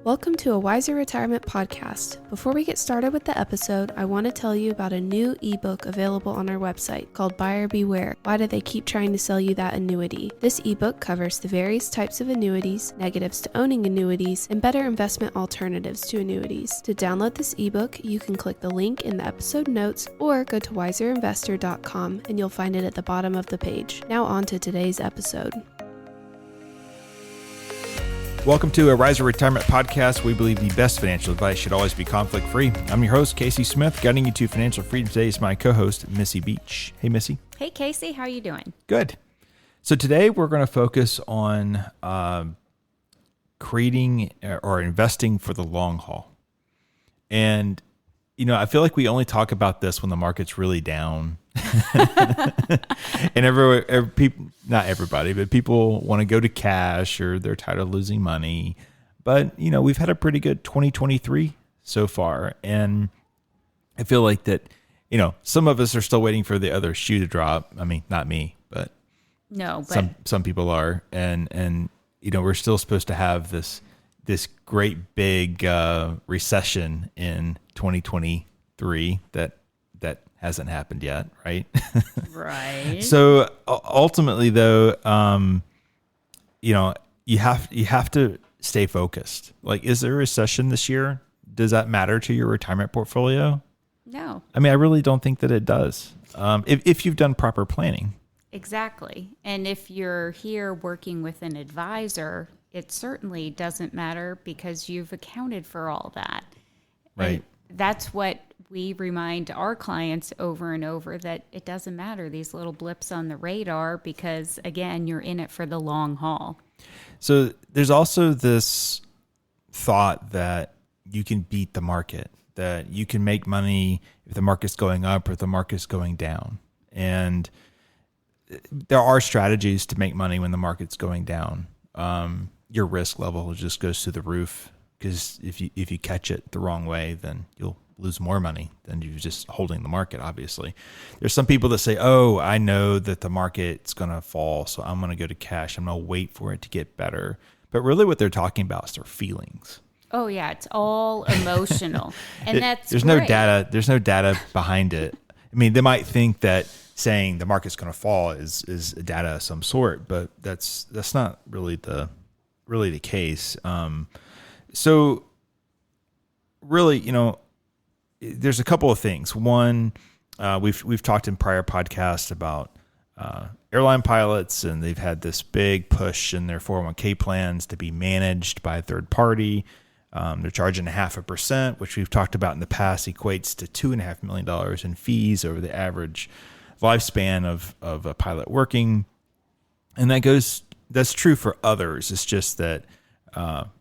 Welcome to a Wiser Retirement podcast. Before we get started with the episode, I want to tell you about a new ebook available on our website called Buyer Beware. Why do they keep trying to sell you that annuity? This ebook covers the various types of annuities, negatives to owning annuities, and better investment alternatives to annuities. To download this ebook, you can click the link in the episode notes or go to wiserinvestor.com and you'll find it at the bottom of the page. Now on to today's episode. Welcome to a Riser Retirement Podcast. We believe the best financial advice should always be conflict-free. I'm your host, Casey Smith. Guiding you to financial freedom today is my co-host, Missie Beach. Hey, Missy. Hey, Casey. How are you doing? Good. So today we're going to focus on creating or investing for the long haul. And, you know, I feel like we only talk about this when the market's really down. And people, not everybody, but people want to go to cash or they're tired of losing money. But, you know, we've had a pretty good 2023 so far. And I feel like that, you know, some of us are still waiting for the other shoe to drop. I mean, not me, but some people are. And, you know, we're still supposed to have this great big recession in 2023 that hasn't happened yet, right? Right. So ultimately, though, you know, you have to stay focused. Like, is there a recession this year? Does that matter to your retirement portfolio? No. I mean, I really don't think that it does. If you've done proper planning. Exactly. And if you're here working with an advisor, it certainly doesn't matter because you've accounted for all that. Right. And that's what we remind our clients over and over, that it doesn't matter, these little blips on the radar, because again, you're in it for the long haul. So there's also this thought that you can beat the market, that you can make money if the market's going up or if the market's going down. And there are strategies to make money when the market's going down. Your risk level just goes through the roof, because if you catch it the wrong way, then you'll lose more money than you just holding the market, obviously. There's some people that say, oh, I know that the market's going to fall, so I'm going to go to cash. I'm going to wait for it to get better. But really what they're talking about is their feelings. Oh, yeah. It's all emotional. And there's great. There's no data behind it. I mean, they might think that saying the market's going to fall is data of some sort, but that's not really the case. So really, you know, there's a couple of things. One, we've talked in prior podcasts about airline pilots, and they've had this big push in their 401k plans to be managed by a third party. They're charging 0.5%, which we've talked about in the past, equates to $2.5 million in fees over the average lifespan of a pilot working. And that's true for others. It's just that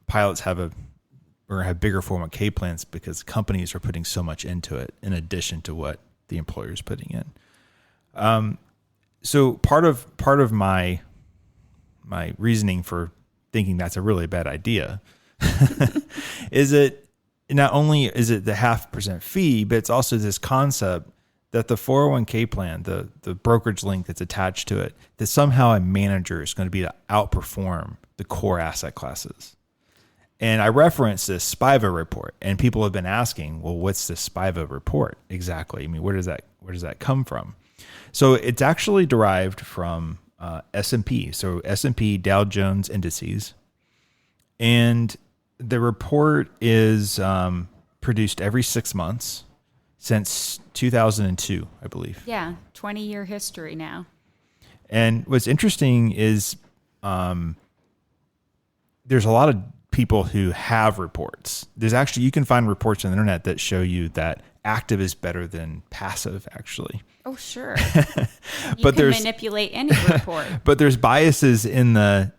pilots have bigger 401k plans because companies are putting so much into it in addition to what the employer is putting in. So part of my reasoning for thinking that's a really bad idea is it not only is it the 0.5% fee, but it's also this concept that the 401k plan, the brokerage link that's attached to it, that somehow a manager is going to be to outperform the core asset classes. And I referenced this SPIVA report, and people have been asking, well, what's this SPIVA report exactly? I mean, where does that come from? So it's actually derived from S&P. So S&P Dow Jones Indices. And the report is produced every 6 months since 2002, I believe. Yeah, 20-year history now. And what's interesting is there's a lot of people who have reports. You can find reports on the internet that show you that active is better than passive, actually. Oh, sure. But you can manipulate any report. But there's biases in the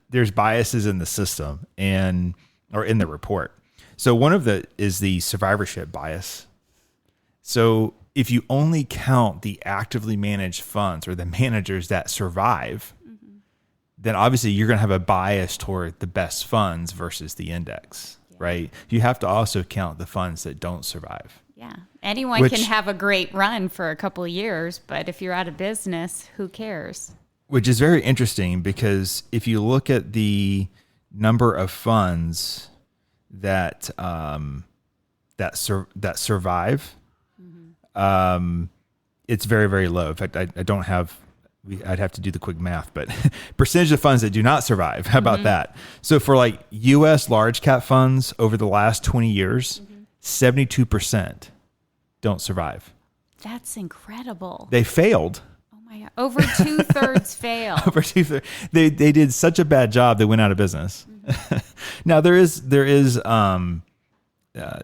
system or in the report. So one of is the survivorship bias. So if you only count the actively managed funds or the managers that survive, then obviously you're going to have a bias toward the best funds versus the index, right? You have to also count the funds that don't survive. Yeah. Anyone can have a great run for a couple of years, but if you're out of business, who cares? Which is very interesting, because if you look at the number of funds that survive, it's very, very low. In fact, I don't have. I'd have to do the quick math, but percentage of funds that do not survive. How about that? So for like U.S. large cap funds over the last 20 years, 72% don't survive. That's incredible. They failed. Oh my God. Over 2/3 failed. Over 2/3. They did such a bad job, they went out of business. Now there is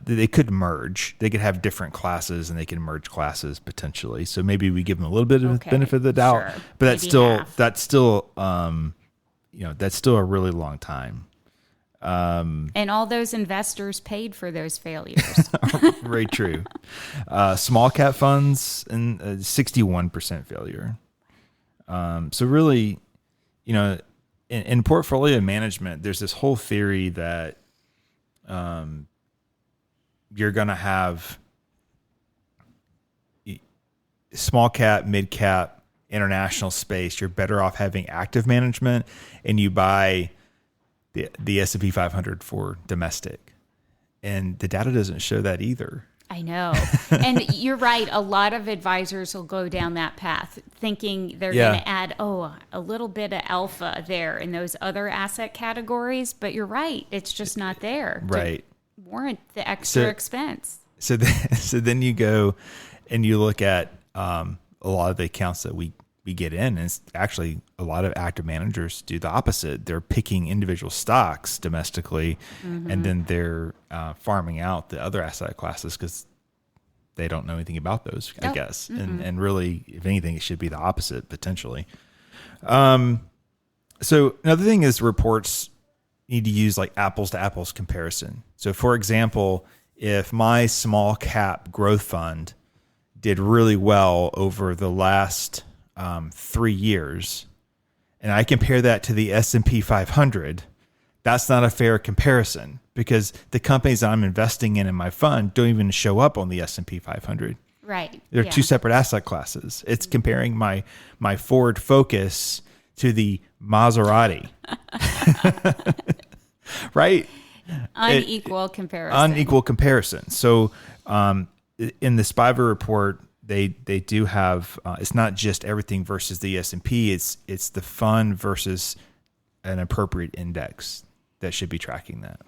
they could merge. They could have different classes and they can merge classes potentially. So maybe we give them a little bit of benefit of the doubt, sure. but Maybe that's still that's still a really long time. And all those investors paid for those failures. Very true. Small cap funds and 61% failure. So really, in portfolio management, there's this whole theory that you're going to have small cap, mid cap, international space. You're better off having active management, and you buy the S&P 500 for domestic. And the data doesn't show that either. I know. And you're right. A lot of advisors will go down that path thinking they're going to add, a little bit of alpha there in those other asset categories. But you're right. It's just not there. Right. Warrant the extra expense. So then you go and you look at a lot of the accounts that we get in, and it's actually a lot of active managers do the opposite. They're picking individual stocks domestically, and then they're farming out the other asset classes because they don't know anything about those, I guess. And really, if anything, it should be the opposite potentially. So another thing is reports need to use like apples to apples comparison. So for example, if my small cap growth fund did really well over the last 3 years, and I compare that to the S&P 500, that's not a fair comparison because the companies I'm investing in my fund don't even show up on the S&P 500. Right. They're two separate asset classes. It's comparing my Ford Focus to the Maserati. Right? Unequal comparison. Unequal comparison. So in the Spiver report, they do have it's not just everything versus the S&P. It's the fund versus an appropriate index that should be tracking that.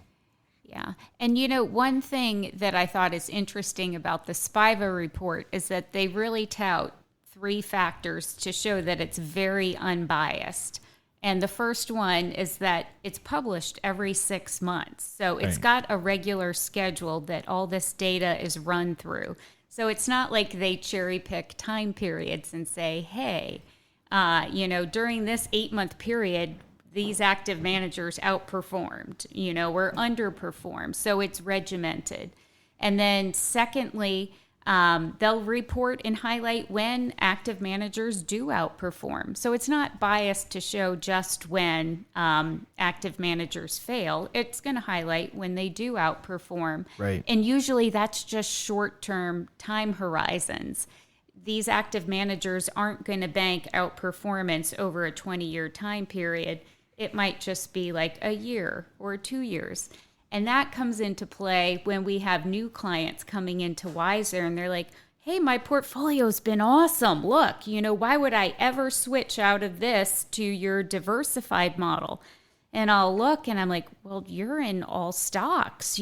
Yeah. And one thing that I thought is interesting about the Spiva report is that they really tout 3 factors to show that it's very unbiased. And the first one is that it's published every 6 months. So it's got a regular schedule that all this data is run through. So it's not like they cherry pick time periods and say, hey, during this 8-month period, these active managers outperformed, or underperformed. So it's regimented. And then secondly, they'll report and highlight when active managers do outperform. So it's not biased to show just when active managers fail. It's going to highlight when they do outperform. Right. And usually that's just short-term time horizons. These active managers aren't going to bank outperformance over a 20-year time period. It might just be like a year or 2 years. And that comes into play when we have new clients coming into Wiser and they're like, hey, my portfolio's been awesome. Look, why would I ever switch out of this to your diversified model? And I'll look and I'm like, well, you're in all stocks,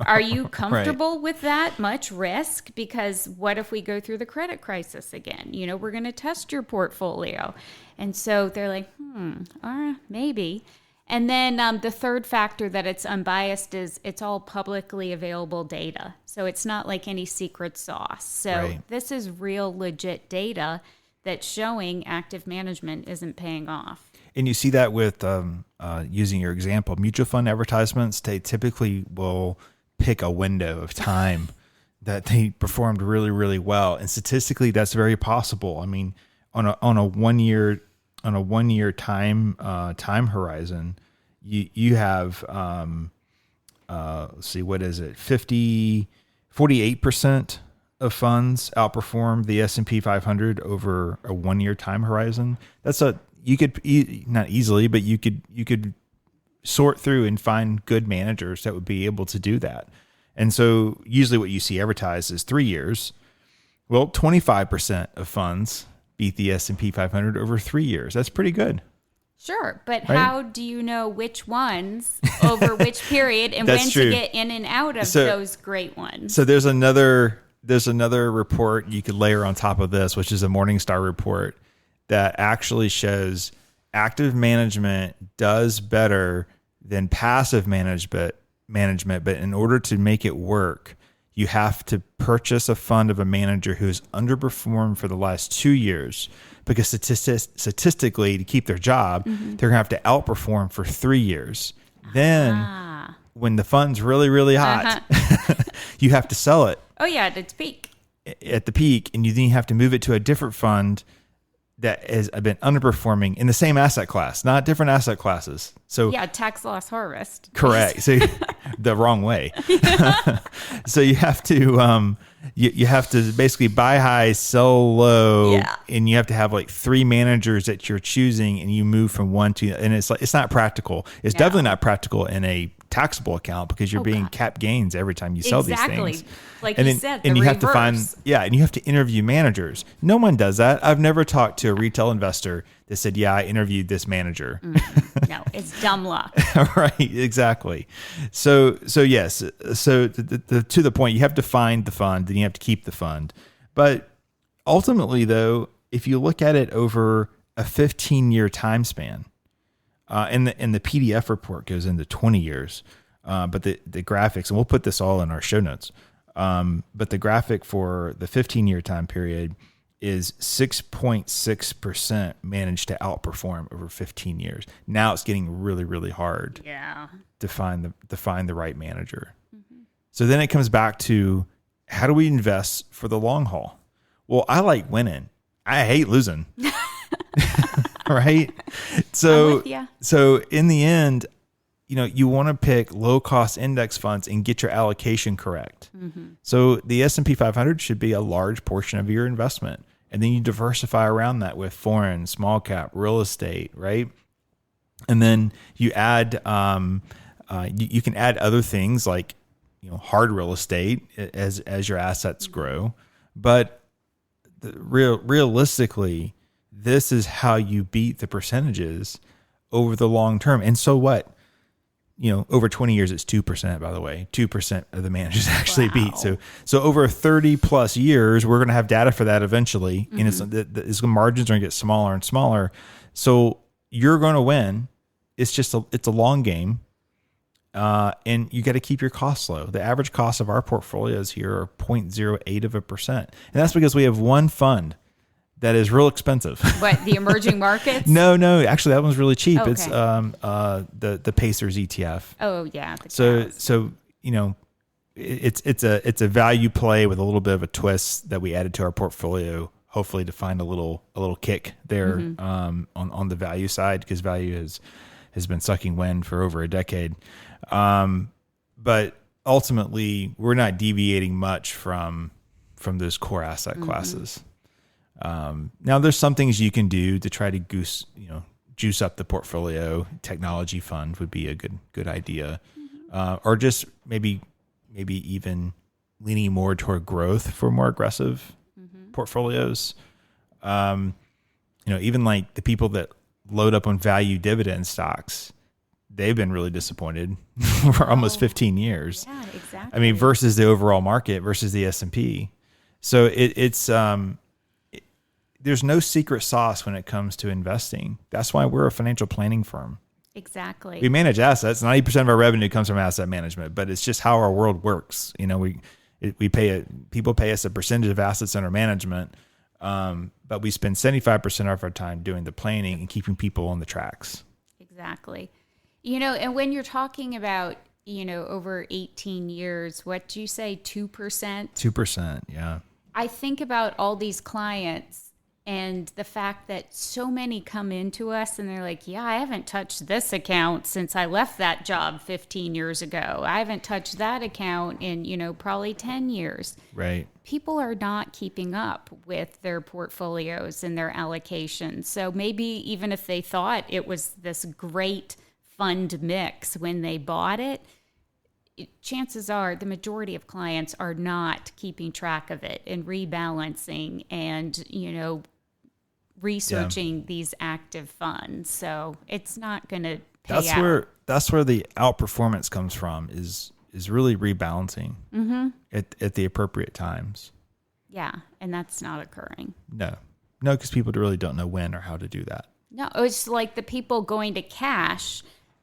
Are you comfortable with that much risk? Because what if we go through the credit crisis again? We're going to test your portfolio. And so they're like, maybe. And then the third factor that it's unbiased is it's all publicly available data. So it's not like any secret sauce. So this is real legit data that's showing active management isn't paying off. And you see that with using your example, mutual fund advertisements, they typically will pick a window of time that they performed really, really well. And statistically, that's very possible. I mean, on a 1 year time horizon, you have let's see, what is it? 48% of funds outperform the S&P 500 over a 1 year time horizon. You could not easily, but you could sort through and find good managers that would be able to do that. And so usually what you see advertised is 3 years. Well, 25% of funds beat the S&P 500 over 3 years. That's pretty good. Sure, but Right? how do you know which ones over which period and when true. to get in and out of those great ones? So there's another report you could layer on top of this, which is a Morningstar report that actually shows active management does better than passive management, but in order to make it work, you have to purchase a fund of a manager who's underperformed for the last 2 years, because statistically, to keep their job, they're going to have to outperform for 3 years. Then when the fund's really, really hot, you have to sell it. Oh, yeah, at its peak. At the peak, and then you have to move it to a different fund that has been underperforming in the same asset class, not different asset classes. So yeah, tax loss harvest. Correct. So the wrong way. So you have to you have to basically buy high, sell low, and you have to have like 3 managers that you're choosing, and you move from one to, and it's not practical. It's definitely not practical in a taxable account, because you're being cap gains every time you sell these things. Like and you then, said, and the you reverse. have to find, and you have to interview managers. No one does that. I've never talked to a retail investor that said, "Yeah, I interviewed this manager." No, it's dumb luck. Right, exactly. So yes. So to the point, you have to find the fund, then you have to keep the fund. But ultimately, though, if you look at it over a 15-year time span, and the PDF report goes into 20 years, but the graphics, and we'll put this all in our show notes. But the graphic for the 15-year time period is 6.6% managed to outperform over 15 years. Now it's getting really, really hard to find the right manager. So then it comes back to, how do we invest for the long haul? Well, I like winning. I hate losing. Right? So, I'm with ya. So in the end, you want to pick low cost index funds and get your allocation correct. So the S&P 500 should be a large portion of your investment. And then you diversify around that with foreign, small cap, real estate, right? And then you add, you can add other things like, hard real estate as your assets grow. But realistically, this is how you beat the percentages over the long term. And so what? Over 20 years, it's 2%, by the way. 2% of the managers actually beat. So over 30 plus years, we're going to have data for that eventually. And it's margins are going to get smaller and smaller. So you're going to win. It's just it's a long game. And you got to keep your costs low. The average cost of our portfolios here are 0.08%. And that's because we have one fund that is real expensive. What, the emerging markets? No. Actually, that one's really cheap. Okay. It's the Pacers ETF. Oh yeah. So it's a value play with a little bit of a twist that we added to our portfolio, hopefully to find a little kick there on the value side, because value has been sucking wind for over a decade. But ultimately, we're not deviating much from those core asset classes. Now there's some things you can do to try to juice up the portfolio. Technology fund would be a good idea. Or just maybe even leaning more toward growth for more aggressive portfolios. Even like the people that load up on value dividend stocks, they've been really disappointed for almost 15 years. Yeah, exactly. I mean, versus the overall market versus the S&P. So there's no secret sauce when it comes to investing. That's why we're a financial planning firm. Exactly. We manage assets. 90% of our revenue comes from asset management, but it's just how our world works. People pay us a percentage of assets under management, but we spend 75% of our time doing the planning and keeping people on the tracks. Exactly. And when you're talking about, over 18 years, what do you say, 2%? 2%, yeah. I think about all these clients and the fact that so many come into us and they're like, yeah, I haven't touched this account since I left that job 15 years ago. I haven't touched that account in, probably 10 years. Right. People are not keeping up with their portfolios and their allocations. So maybe even if they thought it was this great fund mix when they bought it, chances are the majority of clients are not keeping track of it and rebalancing and, researching these active funds. So it's not going to pay out. That's where the outperformance comes from is really rebalancing at the appropriate times. Yeah. And that's not occurring. No, because people really don't know when or how to do that. No, it's like the people going to cash,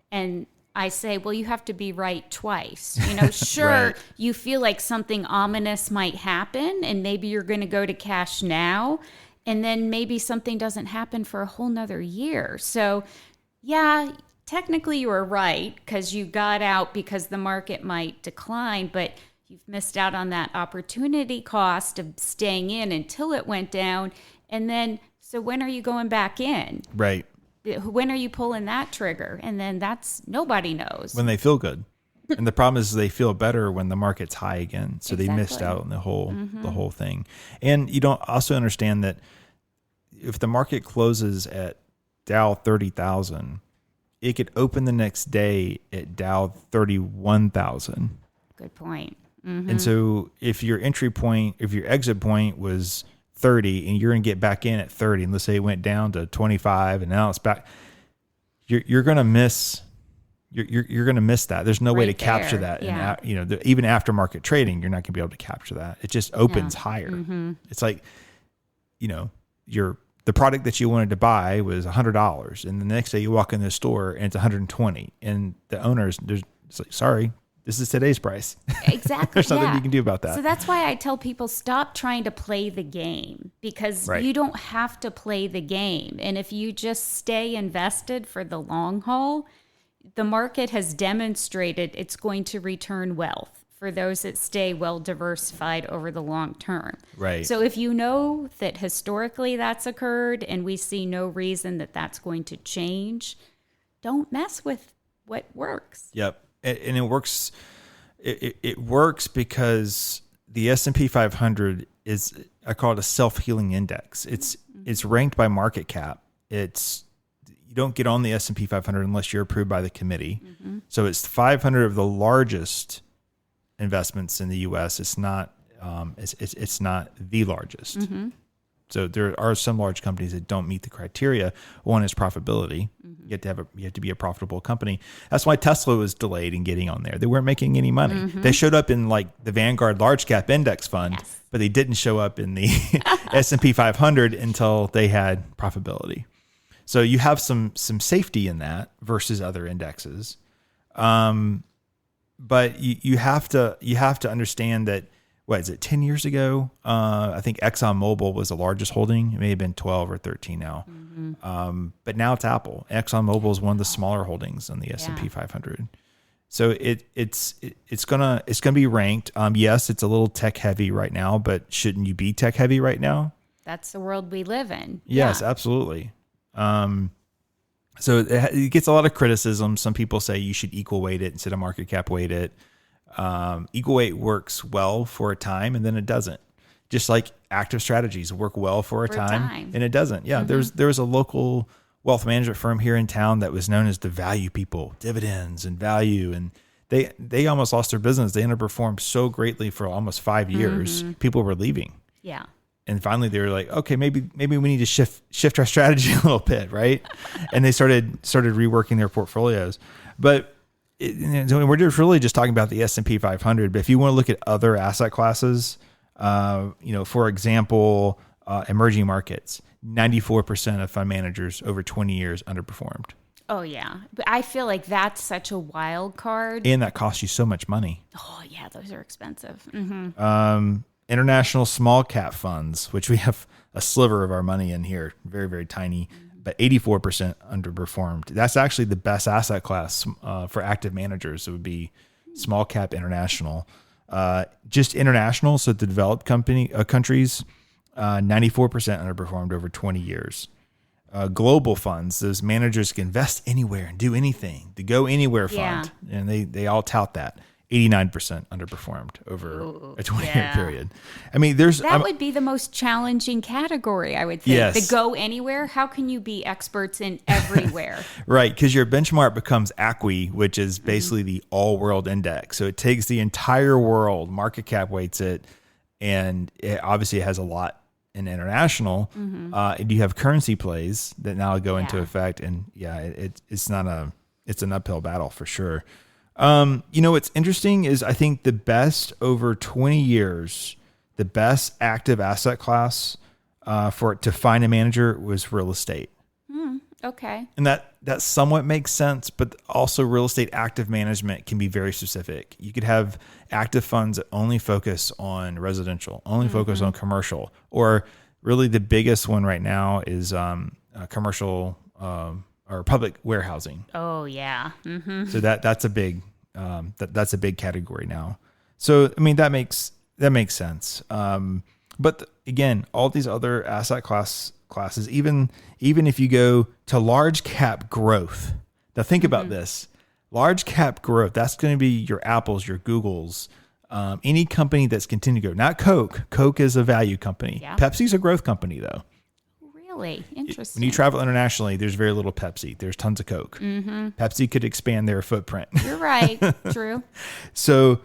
and I say, well, you have to be right twice. Sure, Right. You feel like something ominous might happen, and maybe you're going to go to cash now, and then maybe something doesn't happen for a whole nother year. So, yeah, technically you were right because you got out because the market might decline, but you've missed out on that opportunity cost of staying in until it went down. And then, so when are you going back in? Right. When are you pulling that trigger? And then nobody knows. When they feel good. And the problem is they feel better when the market's high again. So they missed out on the whole thing. And you don't also understand that if the market closes at Dow 30,000, it could open the next day at Dow 31,000. Good point. And so if your exit point was 30 and you're going to get back in at 30, and let's say it went down to 25 and now it's back, you're going to miss that. There's no way to capture that. Yeah. And even after market trading, you're not going to be able to capture that. It just opens higher. It's like, the product that you wanted to buy was $100, and the next day you walk in the store and it's 120, and the owner's it's like, sorry, this is today's price. Exactly. There's nothing you can do about that. So that's why I tell people, stop trying to play the game, because you don't have to play the game. And if you just stay invested for the long haul, the market has demonstrated it's going to return wealth for those that stay well diversified over the long term. Right. So if you know that historically that's occurred and we see no reason that that's going to change, don't mess with what works. Yep. And it works. It works because the S&P 500 is, I call it a self-healing index. It's ranked by market cap. You don't get on the S&P 500 unless you're approved by the committee. So it's 500 of the largest investments in the U.S. It's not the largest. So there are some large companies that don't meet the criteria. One is profitability. You have to be a profitable company. That's why Tesla was delayed in getting on there. They weren't making any money. They showed up in like the Vanguard Large Cap Index Fund, but they didn't show up in the S&P 500 until they had profitability. So you have some safety in that versus other indexes. But you have to understand that, what is it, 10 years ago? I think ExxonMobil was the largest holding. It may have been 12 or 13 now. But now it's Apple. ExxonMobil is one of the smaller holdings on the S&P 500. So it's gonna be ranked. Yes, it's a little tech heavy right now, but shouldn't you be tech heavy right now? That's the world we live in. Yes, absolutely. So it gets a lot of criticism. Some people say you should equal weight it instead of market cap weight it. Equal weight works well for a time, and then it doesn't. Just like active strategies work well for a time, and it doesn't. Yeah, there's a local wealth management firm here in town that was known as the value people, dividends and value, and they almost lost their business. They underperformed so greatly for almost 5 years. People were leaving. Yeah. And finally, they were like, "Okay, maybe we need to shift our strategy a little bit, right?" And they started reworking their portfolios. But we're really just talking about the S&P 500. But if you want to look at other asset classes, for example, emerging markets, 94% of fund managers over 20 years underperformed. Oh yeah, but I feel like that's such a wild card, and that costs you so much money. Oh yeah, those are expensive. International small cap funds, which we have a sliver of our money in here, very, very tiny, but 84% underperformed. That's actually the best asset class for active managers. It would be small cap international. Just international, so the developed countries, 94% underperformed over 20 years. Global funds, those managers can invest anywhere and do anything. The Go Anywhere fund, and they all tout that. 89% underperformed over a 20-year period. I mean, that would be the most challenging category, I would think. Yes. To go anywhere, how can you be experts in everywhere? Right, because your benchmark becomes ACWI, which is basically the all-world index. So it takes the entire world, market cap weights it, and it obviously has a lot in international. And you have currency plays that now go into effect, and it's an uphill battle for sure. What's interesting is I think the best over 20 years, the best active asset class to find a manager was real estate. Okay. And that somewhat makes sense, but also real estate active management can be very specific. You could have active funds that only focus on residential, only focus on commercial, or really the biggest one right now is commercial or public warehousing. Oh yeah. So that's a big that's a big category now. So I mean that makes sense. But again, all these other asset classes, even if you go to large cap growth. Now think about this. Large cap growth, that's going to be your Apples, your Googles, any company that's continuing to grow. Not Coke. Coke is a value company. Yeah. Pepsi's a growth company though. Really interesting. When you travel internationally, there's very little Pepsi. There's tons of Coke. Pepsi could expand their footprint. You're right. True. So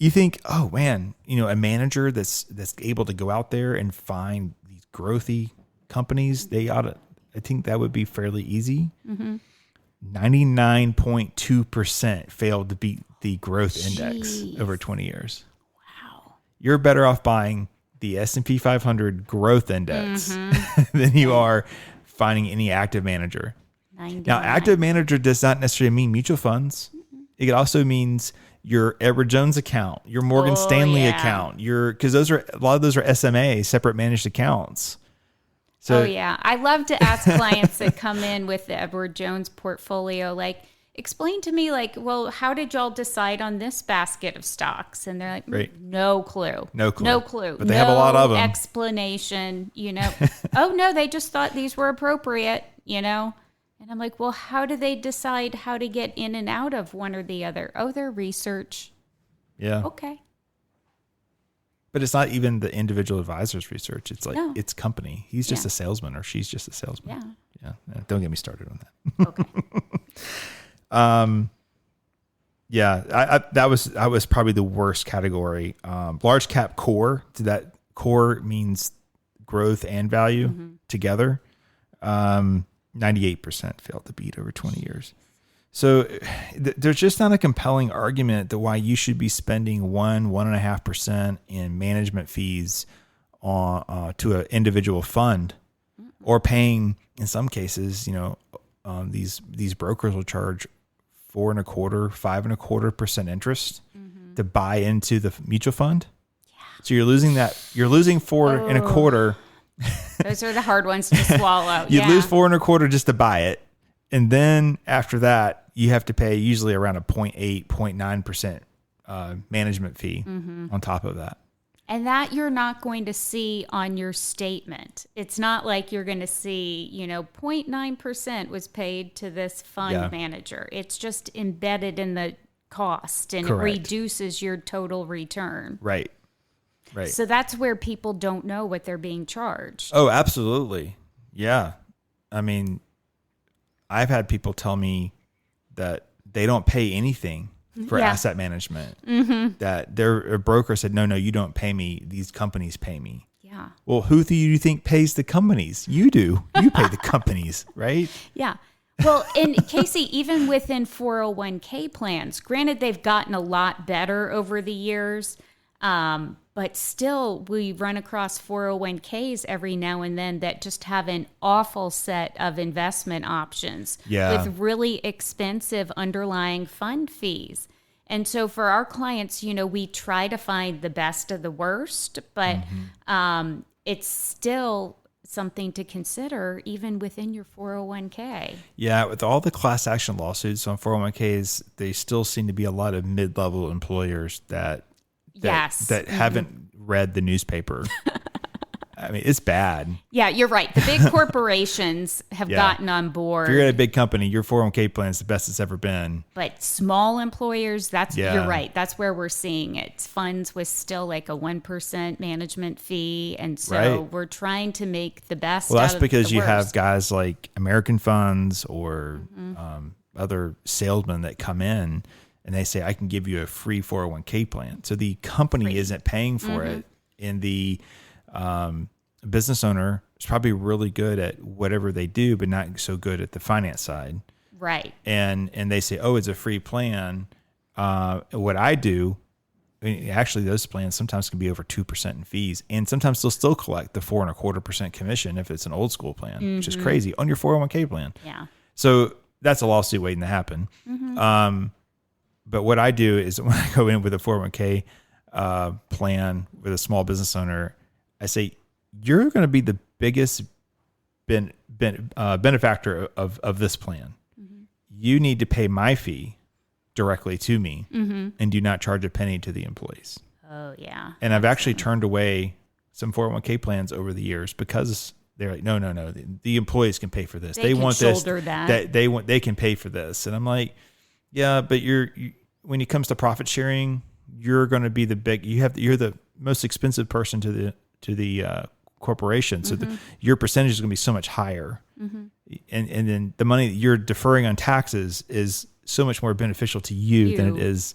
you think, oh man, a manager that's able to go out there and find these growthy companies, I think that would be fairly easy. 99.2% failed to beat the growth index over 20 years. Wow. You're better off buying the S&P 500 growth index than you are finding any active manager. 99. Now, active manager does not necessarily mean mutual funds. It also means your Edward Jones account, your Morgan Stanley account, because a lot of those are SMA, separate managed accounts. So, I love to ask clients that come in with the Edward Jones portfolio, like, explain to me, like, well, how did y'all decide on this basket of stocks? And they're like, no clue. No clue. But they no have a lot of them. Explanation, oh, no, they just thought these were appropriate, And I'm like, well, how do they decide how to get in and out of one or the other? Oh, their research. Yeah. Okay. But it's not even the individual advisor's research. It's like, it's company. He's just a salesman or she's just a salesman. Yeah. Don't get me started on that. Okay. That was probably the worst category. Large cap core. That core means growth and value together. 98% failed to beat over 20 years. So there's just not a compelling argument that why you should be spending 1.5% in management fees on to an individual fund, or paying in some cases, these brokers will charge 4.25%, 5.25% interest to buy into the mutual fund. Yeah. So you're losing 4.25%. Those are the hard ones to swallow. You lose 4.25% just to buy it. And then after that, you have to pay usually around a 0.8%, 0.9% management fee on top of that. And that you're not going to see on your statement. It's not like you're going to see, 0.9% was paid to this fund manager. It's just embedded in the cost, and Correct. It reduces your total return. Right. So that's where people don't know what they're being charged. Oh, absolutely. Yeah. I mean, I've had people tell me that they don't pay anything for asset management. That their broker said, no, you don't pay me. These companies pay me. Yeah. Well, who do you think pays the companies? You do. You pay the companies, right? Yeah. Well, and Casey, even within 401k plans, granted, they've gotten a lot better over the years. But still, we run across 401ks every now and then that just have an awful set of investment options with really expensive underlying fund fees. And so for our clients, we try to find the best of the worst, but it's still something to consider even within your 401k. Yeah, with all the class action lawsuits on 401ks, they still seem to be a lot of mid-level employers that haven't read the newspaper. I mean, it's bad. Yeah, you're right. The big corporations have gotten on board. If you're at a big company, your 401k plan is the best it's ever been. But small employers, you're right. That's where we're seeing it. Funds with still like a 1% management fee. And so we're trying to make the best Well, that's out of because the you worst. have guys like American Funds or other salesmen that come in and they say, I can give you a free 401k plan. So the company isn't paying for it. And the business owner is probably really good at whatever they do, but not so good at the finance side. Right. And they say, oh, it's a free plan. What I do, actually, those plans sometimes can be over 2% in fees, and sometimes they'll still collect the 4.25% commission if it's an old school plan, which is crazy on your 401k plan. Yeah. So that's a lawsuit waiting to happen. But what I do is when I go in with a 401k plan with a small business owner, I say, you're going to be the biggest benefactor of this plan. You need to pay my fee directly to me and do not charge a penny to the employees. Oh, yeah. And I've actually turned away some 401k plans over the years because they're like, no. The employees can pay for this. They want this. That. They can pay for this. And I'm like, yeah, but when it comes to profit sharing, you're going to be you're the most expensive person to the corporation. So your percentage is going to be so much higher. And then the money that you're deferring on taxes is so much more beneficial to you than it is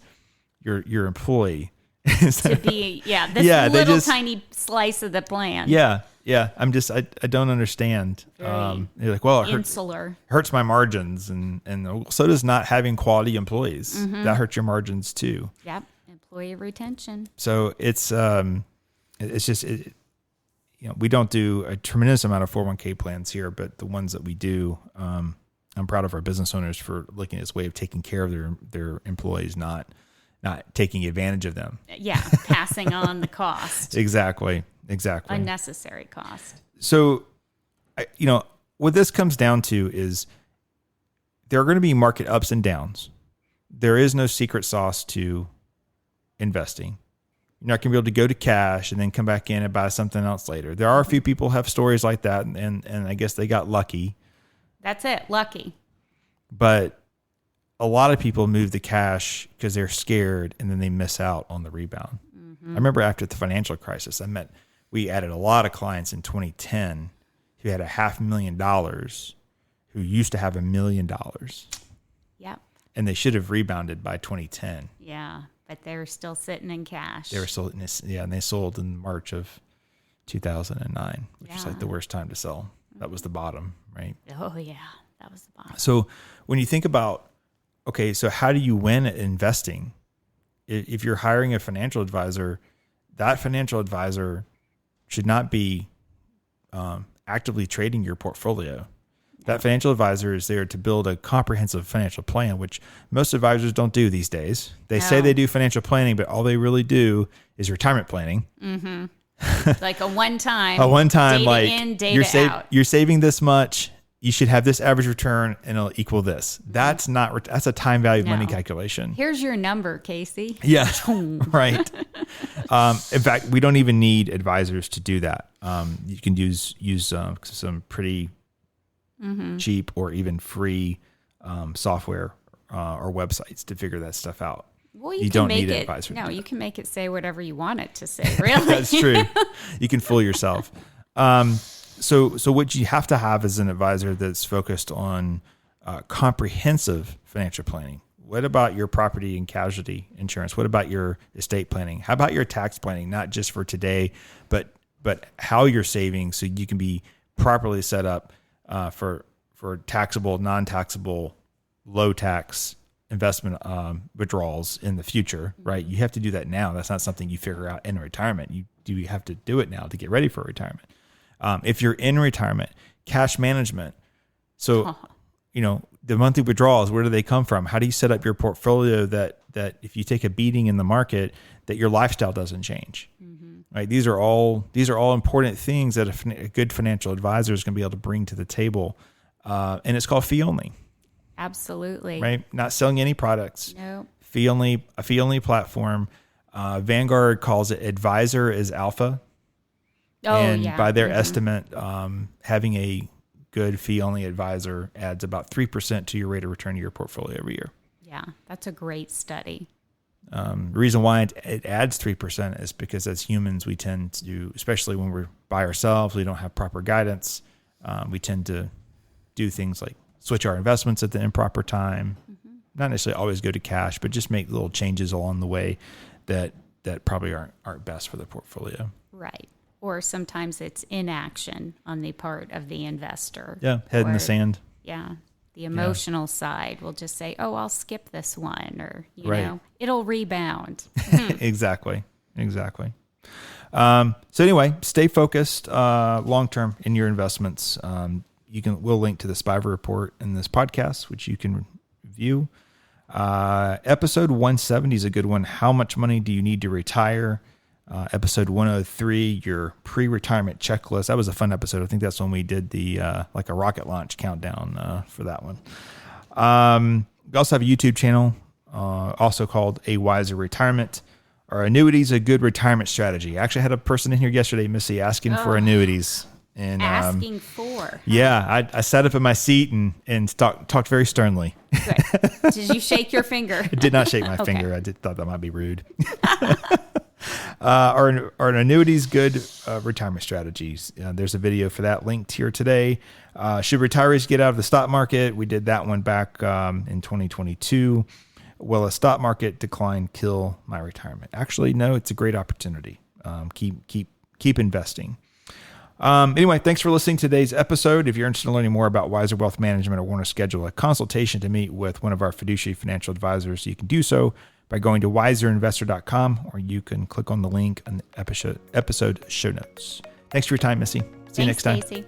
your employee. To be, this tiny slice of the plan. Yeah. I don't understand. You're like, well, it hurts my margins, and so does not having quality employees. That hurts your margins too. Yep, employee retention. So it's just we don't do a tremendous amount of 401k plans here, but the ones that we do, I'm proud of our business owners for looking at this way of taking care of their employees, not taking advantage of them. Yeah, passing on the cost. Exactly. Unnecessary cost. So, what this comes down to is there are going to be market ups and downs. There is no secret sauce to investing. You're not going to be able to go to cash and then come back in and buy something else later. There are a few people who have stories like that, and I guess they got lucky. That's it, lucky. But a lot of people move the cash because they're scared, and then they miss out on the rebound. I remember after the financial crisis, we added a lot of clients in 2010 who had $500,000 who used to have $1 million. Yep. And they should have rebounded by 2010. Yeah, but they were still sitting in cash. They were still, and they sold in March of 2009, which is like the worst time to sell. That was the bottom, right? Oh, yeah, that was the bottom. So when you think about, okay, so how do you win at investing? If you're hiring a financial advisor, that financial advisor should not be actively trading your portfolio. That financial advisor is there to build a comprehensive financial plan, which most advisors don't do these days. They say they do financial planning, but all they really do is retirement planning. Like a one-time, data like in, data out. You're saving this much. You should have this average return, and it'll equal this. That's a time value of money calculation. Here's your number, Casey. Yeah, right. In fact, we don't even need advisors to do that. You can use some pretty cheap or even free software or websites to figure that stuff out. Well, you don't need an advisor. No, you can make it say whatever you want it to say. Really, that's true. You can fool yourself. So what you have to have is an advisor that's focused on comprehensive financial planning. What about your property and casualty insurance? What about your estate planning? How about your tax planning? Not just for today, but how you're saving so you can be properly set up for taxable, non-taxable, low tax investment withdrawals in the future, right? You have to do that now. That's not something you figure out in retirement. You have to do it now to get ready for retirement. If you're in retirement, cash management. So, the monthly withdrawals, where do they come from? How do you set up your portfolio that if you take a beating in the market, that your lifestyle doesn't change? Right? These are all important things that a good financial advisor is going to be able to bring to the table. And it's called fee only. Absolutely. Right? Not selling any products. No. A fee only platform. Vanguard calls it advisor is alpha. Oh, and yeah. by their estimate, having a good fee-only advisor adds about 3% to your rate of return to your portfolio every year. Yeah, that's a great study. The reason why it adds 3% is because as humans, we tend to, especially when we're by ourselves, we don't have proper guidance. We tend to do things like switch our investments at the improper time, not necessarily always go to cash, but just make little changes along the way that probably aren't best for the portfolio. Right. Or sometimes it's inaction on the part of the investor. Yeah, head in the sand. Yeah. The emotional side will just say, oh, I'll skip this one, or, you Right. know, it'll rebound. Exactly. So anyway, stay focused long-term in your investments. We'll link to the Spiver report in this podcast, which you can view. Episode 170 is a good one. How much money do you need to retire? Episode 103, your pre-retirement checklist. That was a fun episode. I think that's when we did the like a rocket launch countdown for that one. We also have a YouTube channel, also called A Wiser Retirement. Are annuities a good retirement strategy? I actually had a person in here yesterday, Missy, asking for annuities. And Asking for. Yeah, I sat up in my seat and talked very sternly. Good. Did you shake your finger? I did not shake my finger. I thought that might be rude. Are annuities good retirement strategies? There's a video for that linked here today. Should retirees get out of the stock market? We did that one back in 2022. Will a stock market decline kill my retirement? Actually, no, it's a great opportunity. Keep investing. Anyway, thanks for listening to today's episode. If you're interested in learning more about Wiser Wealth Management or want to schedule a consultation to meet with one of our fiduciary financial advisors, you can do so by going to wiserinvestor.com, or you can click on the link on the episode show notes. Thanks for your time, Missy. See you next time. Stacey.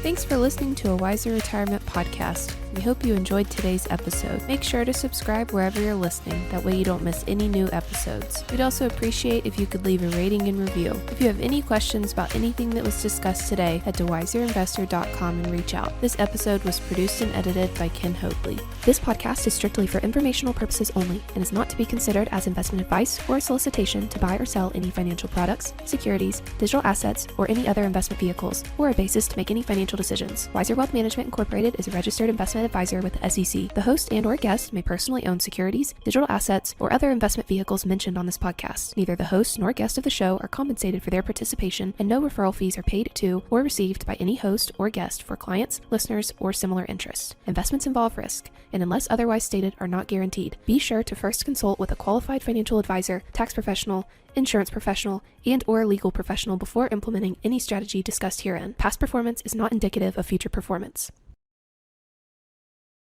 Thanks for listening to a Wiser Retirement podcast. We hope you enjoyed today's episode. Make sure to subscribe wherever you're listening. That way you don't miss any new episodes. We'd also appreciate if you could leave a rating and review. If you have any questions about anything that was discussed today, head to wiserinvestor.com and reach out. This episode was produced and edited by Ken Hoadley. This podcast is strictly for informational purposes only and is not to be considered as investment advice or a solicitation to buy or sell any financial products, securities, digital assets, or any other investment vehicles, or a basis to make any financial decisions. Wiser Wealth Management Incorporated is a registered investment advisor with the SEC. The host and/or guest may personally own securities, digital assets, or other investment vehicles mentioned on this podcast. Neither the host nor guest of the show are compensated for their participation, and no referral fees are paid to or received by any host or guest for clients, listeners, or similar interests. Investments involve risk, and unless otherwise stated, are not guaranteed. Be sure to first consult with a qualified financial advisor, tax professional, insurance professional, and/or legal professional before implementing any strategy discussed herein. Past performance is not indicative of future performance.